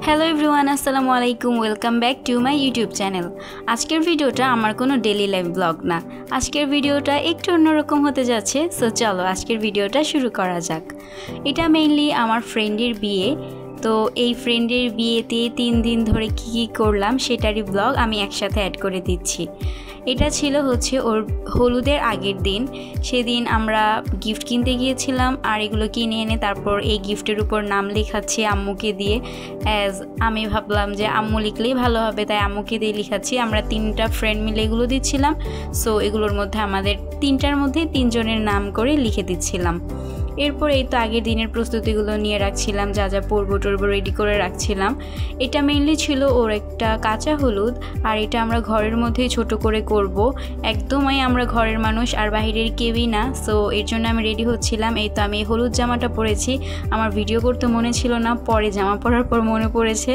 Hello everyone, আসসালামু আলাইকুম। Welcome back to my YouTube channel. আজকের ভিডিওটা আমার কোনো ডেলি লাইফ ব্লগ না। আজকের ভিডিওটা একটু অন্যরকম হতে যাচ্ছে। সো চলো আজকের ভিডিওটা শুরু করা যাক। এটা মেইনলি আমার ফ্রেন্ডের বিয়ে। তো এই ফ্রেন্ডের বিয়েতে 3 দিন ধরে কী করলাম সেটারই ব্লগ আমি একসাথে অ্যাড করে দিচ্ছি। এটা ছিল ওর হলুদের আগের দিন। সেদিন আমরা গিফট কিনতে গিয়েছিলাম, আর এগুলো কিনে এনে তারপর এই গিফটের উপর নাম লেখাচ্ছি আম্মুকে দিয়ে। আমি ভাবলাম যে আম্মু লিখলেই ভালো হবে, তাই আম্মুকে দিয়ে লেখাচ্ছি। আমরা 3টা ফ্রেন্ড মিলে এগুলো দিচ্ছিলাম। সো এগুলোর মধ্যে আমাদের 3টার মধ্যে 3 জনের নাম করে লিখে দিচ্ছিলাম। এরপর এই তো আগের দিনের প্রস্তুতিগুলো নিয়ে রাখছিলাম, যা যা পরবো টরবো রেডি করে রাখছিলাম। এটা মেইনলি ছিল ওর একটা কাঁচা হলুদ, আর এটা আমরা ঘরের মধ্যেই ছোট করে করব। একদমই আমরা ঘরের মানুষ আর বাইরের কেউই না। সো এর জন্য আমি রেডি হচ্ছিলাম। এই তো আমি হলুদ জামাটা পরেছি। আমার ভিডিও করতে মনে ছিল না, পরে জামা পরার পর মনে পড়েছে।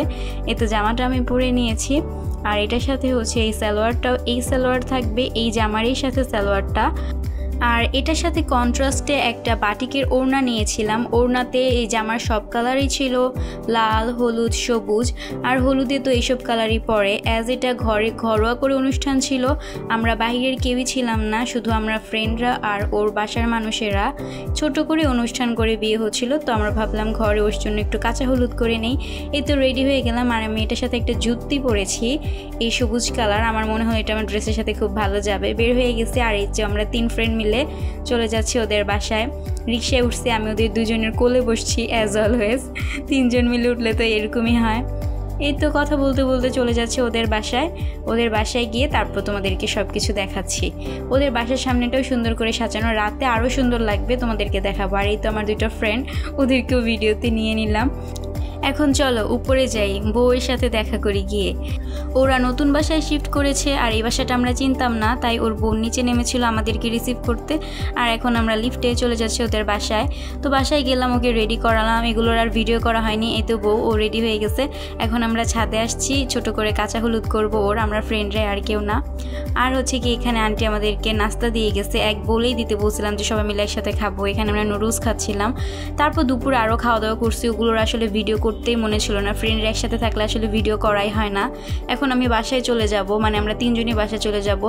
এই তো জামাটা আমি পরে নিয়েছি। আর এটার সাথে এই সালোয়ারটাও, এই সালোয়ার থাকবে এই জামারই সাথে সালোয়ারটা। আর এটার সাথে কন্ট্রাস্টে একটা বাটিকের ওড়না নিয়েছিলাম। ওড়নাতে এই জামার সব কালারই ছিল, লাল, হলুদ, সবুজ। আর হলুদে তো এইসব কালারই পরে। এটা ঘরোয়া করে অনুষ্ঠান ছিল, আমরা বাহিরের কেউই ছিলাম না, শুধু আমরা ফ্রেন্ডরা আর ওর বাসার মানুষেরা। ছোট করে অনুষ্ঠান করে বিয়ে হচ্ছিল, তো আমরা ভাবলাম ঘরে ওর জন্য একটু কাঁচা হলুদ করে নেই। এই তো রেডি হয়ে গেলাম। আর আমি এটার সাথে একটা জুতি পরেছি, এই সবুজ কালার। আমার মনে হয় এটা আমার ড্রেসের সাথে খুব ভালো যাবে। বের হয়ে গেছে। আর এই যে আমরা 3 ফ্রেন্ড মিলে চলে যাচ্ছি ওদের বাসায়। রিক্সায় উঠছি, আমি ওদের 2জনের কোলে বসছি। অ্যাজ অলওয়েজ 3 জন মিলে উঠলে তো এরকমই হয়। এই তো কথা বলতে বলতে চলে যাচ্ছে ওদের বাসায়। ওদের বাসায় গিয়ে তারপর তোমাদেরকে সব কিছু দেখাচ্ছি। ওদের বাসার সামনেটাও সুন্দর করে সাজানো, রাতে আরও সুন্দর লাগবে, তোমাদেরকে দেখাবো। আর এই তো আমার 2টা ফ্রেন্ড, ওদেরকেও ভিডিওতে নিয়ে নিলাম। এখন চলো উপরে যাই, বউয়ের সাথে দেখা করি গিয়ে। ওরা নতুন বাসায় শিফট করেছে, আর এই বাসাটা আমরা চিনতাম না, তাই ওর বোন নিচে নেমেছিল আমাদেরকে রিসিভ করতে। আর এখন আমরা লিফটে চলে যাচ্ছি ওদের বাসায়। তো বাসায় গেলাম, ওকে রেডি করালাম। এগুলোর আর ভিডিও করা হয়নি। এই তো বউ ও রেডি হয়ে গেছে। এখন আমরা ছাদে আসছি, ছোট করে কাঁচা হলুদ করবো ওর, আমরা ফ্রেন্ডরাই, আর কেউ না। আর কি এখানে আন্টি আমাদেরকে নাস্তা দিয়ে গেছে। বলেই দিতে বলছিলাম যে সবাই মিলে একসাথে খাবো। এখানে আমরা নুডলস খাচ্ছিলাম। তারপর দুপুরে আরও খাওয়া দাওয়া করছি। ওগুলোর আসলে ভিডিও করতেই মনে ছিল না, ফ্রেন্ডরা একসাথে থাকলে আসলে ভিডিও করাই হয় না। এখন আমি বাসায় চলে যাব, মানে আমরা 3 জনই বাসায় চলে যাব,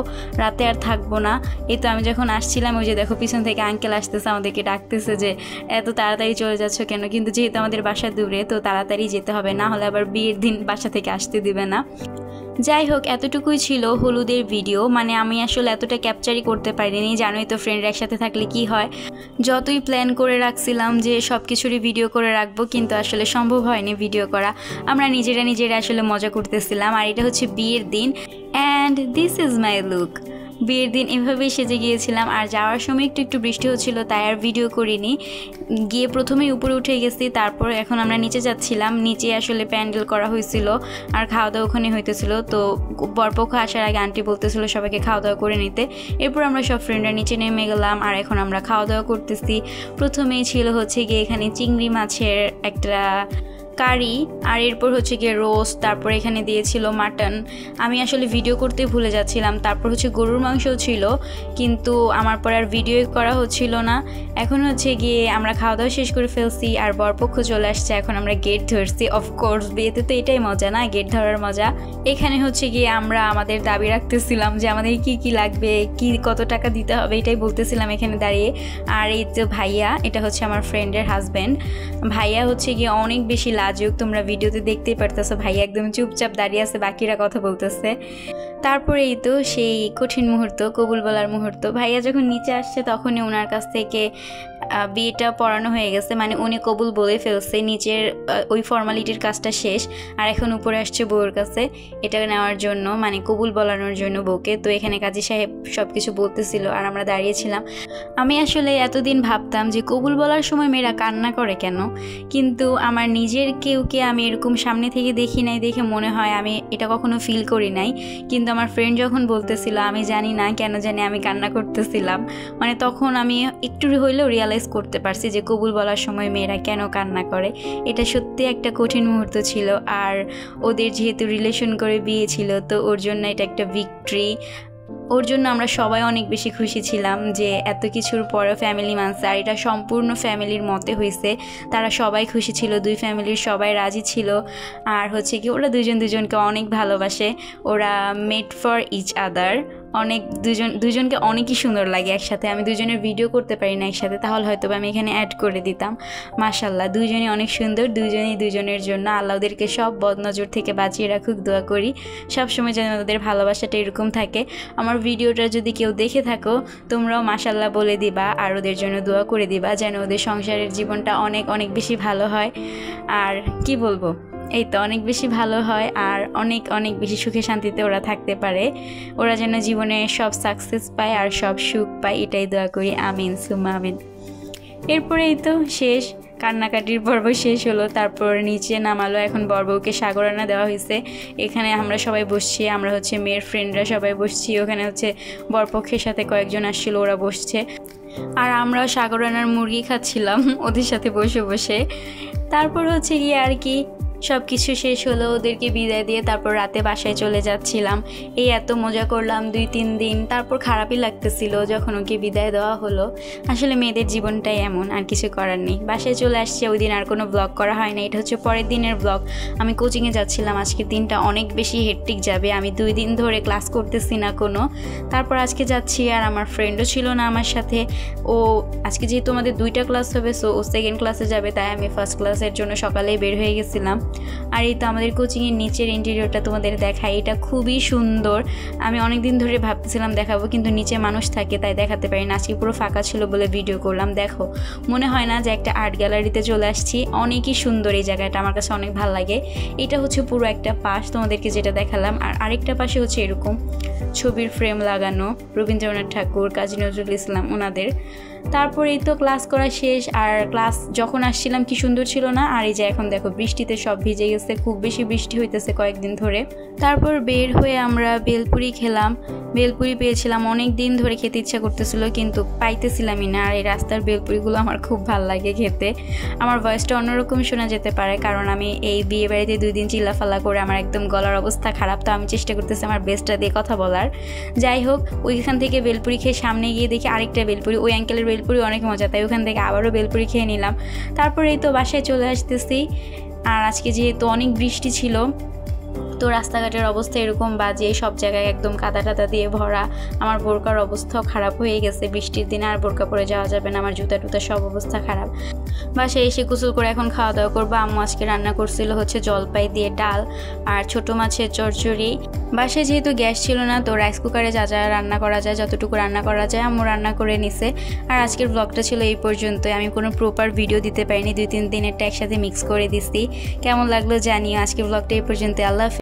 রাতে আর থাকবো না। এই তো আমি যখন আসছিলাম, ওই যে দেখো পিছন থেকে আঙ্কেল আসতেছে, আমাদেরকে ডাকতেছে যে এত তাড়াতাড়ি চলে যাচ্ছ কেন। কিন্তু যেহেতু আমাদের বাসা দূরে, তো তাড়াতাড়ি যেতে হবে, না হলে আবার বিয়ের দিন বাসা থেকে আসতে দিবে না। যাই হোক, এতটুকুই ছিল হলুদের ভিডিও। মানে আমি আসলে এতটা ক্যাপচারই করতে পারিনি। জানোই তো ফ্রেন্ডরা একসাথে থাকলে কি হয়। যতই প্ল্যান করে রাখছিলাম যে সব কিছুরই ভিডিও করে রাখবো, কিন্তু আসলে সম্ভব হয়নি ভিডিও করা। আমরা নিজেরা আসলে মজা করতেছিলাম। আর এটা হচ্ছে বিয়ের দিন, and this is my look. বিয়ের দিন এভাবেই সেজে গিয়েছিলাম। আর যাওয়ার সময় একটু বৃষ্টি হচ্ছিল, তাই আর ভিডিও করিনি। গিয়ে প্রথমেই উপরে উঠে গেছি, তারপর এখন আমরা নিচে যাচ্ছিলাম। নিচে আসলে প্যান্ডেল করা হয়েছিল, আর খাওয়া দাওয়া ওখানে হইতেছিল। তো বরপক্ষ আসার আগে আন্টি বলতেছিল সবাইকে খাওয়া দাওয়া করে নিতে। এরপর আমরা সব ফ্রেন্ডরা নিচে নেমে গেলাম, আর এখন আমরা খাওয়া দাওয়া করতেছি। প্রথমেই ছিল গিয়ে এখানে চিংড়ি মাছের একটা কারি, আর এরপর গিয়ে রোস্ট। তারপর এখানে দিয়েছিল মাটন। আমি আসলে ভিডিও করতে ভুলে যাচ্ছিলাম। তারপর গরুর মাংসও ছিল, কিন্তু আমার পর আর ভিডিও করা হচ্ছিল না। এখন গিয়ে আমরা খাওয়া দাওয়া শেষ করে ফেলছি, আর বরপক্ষ চলে আসছে। এখন আমরা গেট ধরছি। অফকোর্স বিয়েতে তো এটাই মজা, না গেট ধরার মজা। এখানে গিয়ে আমরা আমাদের দাবি রাখতেছিলাম যে আমাদের কি লাগবে, কত টাকা দিতে হবে, এটাই বলতেছিলাম এখানে দাঁড়িয়ে। আর এই তো ভাইয়া, এটা আমার ফ্রেন্ডের হাজব্যান্ড। ভাইয়া গিয়ে অনেক বেশি লাজুক, তোমরা ভিডিওতে দেখতেই পারতেছো। ভাইয়া একদম চুপচাপ দাঁড়িয়ে আছে, বাকিরা কথা বলতেছে। তারপরে এই তো সেই কঠিন মুহূর্ত, কবুল বলার মুহূর্ত। ভাইয়া যখন নিচে আসছে, তখনই ওনার কাছ থেকে বিয়েটা পড়ানো হয়ে গেছে, মানে উনি কবুল বলে ফেলছে। নিচের ওই ফর্মালিটির কাজটা শেষ, আর এখন উপরে আসছে বউয়ের কাছে এটা নেওয়ার জন্য, মানে কবুল বলানোর জন্য বউকে। তো এখানে কাজী সাহেব সব কিছু বলতেছিল, আর আমরা দাঁড়িয়েছিলাম। আমি আসলে এতদিন ভাবতাম যে কবুল বলার সময় মেয়েরা কান্না করে কেন, কিন্তু আমার নিজের কেউকে আমি এরকম সামনে থেকে দেখি নাই, দেখে মনে হয় আমি এটা কখনো ফিল করি নাই। কিন্তু আমার ফ্রেন্ড যখন বলতেছিল, আমি জানি না কেন জানি আমি কান্না করতেছিলাম। মানে তখন আমি একটু হইলেও রিয়ালাইজ করতে পারছি যে কবুল বলার সময় মেয়েরা কেন কান্না করে। এটা সত্যি একটা কঠিন মুহূর্ত ছিল। আর ওদের যেহেতু রিলেশন করে বিয়ে ছিল, তো ওর জন্য এটা একটা ভিক্টরি। ওর জন্য আমরা সবাই অনেক বেশি খুশি ছিলাম যে এত কিছুর পরেও ফ্যামিলি মানছে, আর এটা সম্পূর্ণ ফ্যামিলির মতে হয়েছে। তারা সবাই খুশি ছিল, দুই ফ্যামিলির সবাই রাজি ছিল। আর হচ্ছে কি ওরা দুজনকে অনেক ভালোবাসে, ওরা মেড ফর ইচ আদার। অনেক দুজনকে অনেকই সুন্দর লাগে একসাথে। আমি দুজনের ভিডিও করতে পারি না একসাথে, তাহলে হয়তো আমি এখানে অ্যাড করে দিতাম। মাশাল্লাহ দুজনই অনেক সুন্দর, দুজনের জন্য আল্লাহ ওদেরকে সব বদনজর থেকে বাঁচিয়ে রাখুক, দোয়া করি সবসময় যেন ওদের ভালোবাসাটা এরকম থাকে। আমার ভিডিওটা যদি কেউ দেখে থাকো তোমরাও মাশাল্লাহ বলে দিবা আর ওদের জন্য দোয়া করে দিবা যেন ওদের সংসারের জীবনটা অনেক অনেক বেশি ভালো হয়। আর কি বলবো, এই তো অনেক বেশি ভালো হয় আর অনেক অনেক বেশি সুখে শান্তিতে ওরা থাকতে পারে। ওরা যেন জীবনে সব সাকসেস পায় আর সব সুখ পায়, এটাই দোয়া করি, আমিন সুম্মা আমিন। এরপরে এই তো শেষ, কান্নাকাটির পর্ব শেষ হলো। তারপর নিচে নামালো, এখন বরবউকে সাগরানা দেওয়া হয়েছে। এখানে আমরা সবাই বসছি, আমরা হচ্ছে মেয়ের ফ্রেন্ডরা সবাই বসছি। ওখানে হচ্ছে বরপক্ষের সাথে কয়েকজন আসছিল, ওরা বসছে। আর আমরাও সাগরানার মুরগি খাচ্ছিলাম ওদের সাথে বসে বসে। তারপর হচ্ছে গিয়ে আর কি সব কিছু শেষ হলো, ওদেরকে বিদায় দিয়ে তারপর রাতে বাসায় চলে যাচ্ছিলাম। এই এত মজা করলাম 2-3 দিন, তারপর খারাপই লাগতেছিল যখন ওকে বিদায় দেওয়া হলো। আসলে মেয়েদের জীবনটাই এমন, আর কিছু করার নেই। বাসায় চলে আসছে, ওই দিন আর কোনো ব্লগ করা হয় না। এটা হচ্ছে পরের দিনের ব্লগ। আমি কোচিংয়ে যাচ্ছিলাম, আজকের দিনটা অনেক বেশি হেক্টিক যাবে। আমি 2 দিন ধরে ক্লাস করতেছি না কোনো। তারপর আজকে যাচ্ছি, আর আমার ফ্রেন্ডও ছিল না আমার সাথে। ও আজকে যেহেতু আমাদের 2টা ক্লাস হবে, সো ও সেকেন্ড ক্লাসে যাবে, তাই আমি ফার্স্ট ক্লাসের জন্য সকালেই বের হয়ে গেছিলাম। আর এই তো আমাদের কোচিংয়ের নিচের ইন্টেরিয়রটা তোমাদের দেখাই, এটা খুবই সুন্দর। আমি অনেক দিন ধরে ভাবতেছিলাম দেখাবো, কিন্তু নিচে মানুষ থাকে তাই দেখাতে পারি না। আজকে পুরো ফাঁকা ছিল বলে ভিডিও করলাম। দেখো, মনে হয় না যে একটা আর্ট গ্যালারিতে চলে আসছি। অনেকই সুন্দর এই জায়গাটা, আমার কাছে অনেক ভালো লাগে। এটা হচ্ছে পুরো একটা পাশ তোমাদেরকে যেটা দেখালাম, আর আরেকটা পাশে হচ্ছে এরকম ছবির ফ্রেম লাগানো, রবীন্দ্রনাথ ঠাকুর, কাজী নজরুল ইসলাম ওনাদের। তারপর এই তো ক্লাস করা শেষ। আর ক্লাস যখন আসছিলাম কি সুন্দর ছিল না। আর এই যে এখন দেখো বৃষ্টিতে সব ভিজে গেছে, খুব বেশি বৃষ্টি হইতেছে কয়েকদিন ধরে। তারপর বের হয়ে আমরা বেলপুরি খেলাম। বেলপুরি পেয়েছিলাম, অনেক দিন ধরে খেতে ইচ্ছা করতেছিল কিন্তু পাইতেছিলামই না। আর এই রাস্তার বেলপুরিগুলো আমার খুব ভালো লাগে খেতে। আমার ভয়েসটা অন্যরকম শোনা যেতে পারে, কারণ আমি এই বিয়ে বাড়িতে 2 দিন চিল্লাফাল্লা করে আমার একদম গলার অবস্থা খারাপ। তো আমি চেষ্টা করতেছি আমার বেস্টটা দিয়ে কথা বলার। যাই হোক, ওইখান থেকে বেলপুরি খেয়ে সামনে গিয়ে দেখি আরেকটা বেলপুরি, ওই অ্যাঙ্কেলের বেলপুরি অনেক মজা, তাই ওখান থেকে আবারও বেলপুরি খেয়ে নিলাম। তারপরে এই তো বাসায় চলে আসতেছি। আর আজকে যেহেতু অনেক বৃষ্টি ছিল, তো রাস্তাঘাটের অবস্থা এরকম বাজে, সব জায়গায় একদম কাদা টাদা দিয়ে ভরা। আমার বোরকার অবস্থাও খারাপ হয়ে গেছে, বৃষ্টির দিনে আর বোরকা পরে যাওয়া যাবে না, আমার জুতা টুতা সব অবস্থা খারাপ। বাসায় এসে গোসল করে এখন খাওয়া দাওয়া করবো। আম্মু আজকে রান্না করছিল হচ্ছে জলপাই দিয়ে ডাল আর ছোট মাছের চচ্চড়ি। বাসায় যেহেতু গ্যাস ছিল না, তো রাইস কুকারে যা যা রান্না করা যায়, যতটুকু রান্না করা যায় আম্মু রান্না করে নিছে। আর আজকের ব্লগটা ছিল এই পর্যন্তই। আমি কোনো প্রপার ভিডিও দিতে পারিনি, 2-3 দিনেরটা একসাথে মিক্স করে দিছি। কেমন লাগলো জানিও। আজকের ব্লগটা এই পর্যন্ত। আল্লাহ হাফেজ।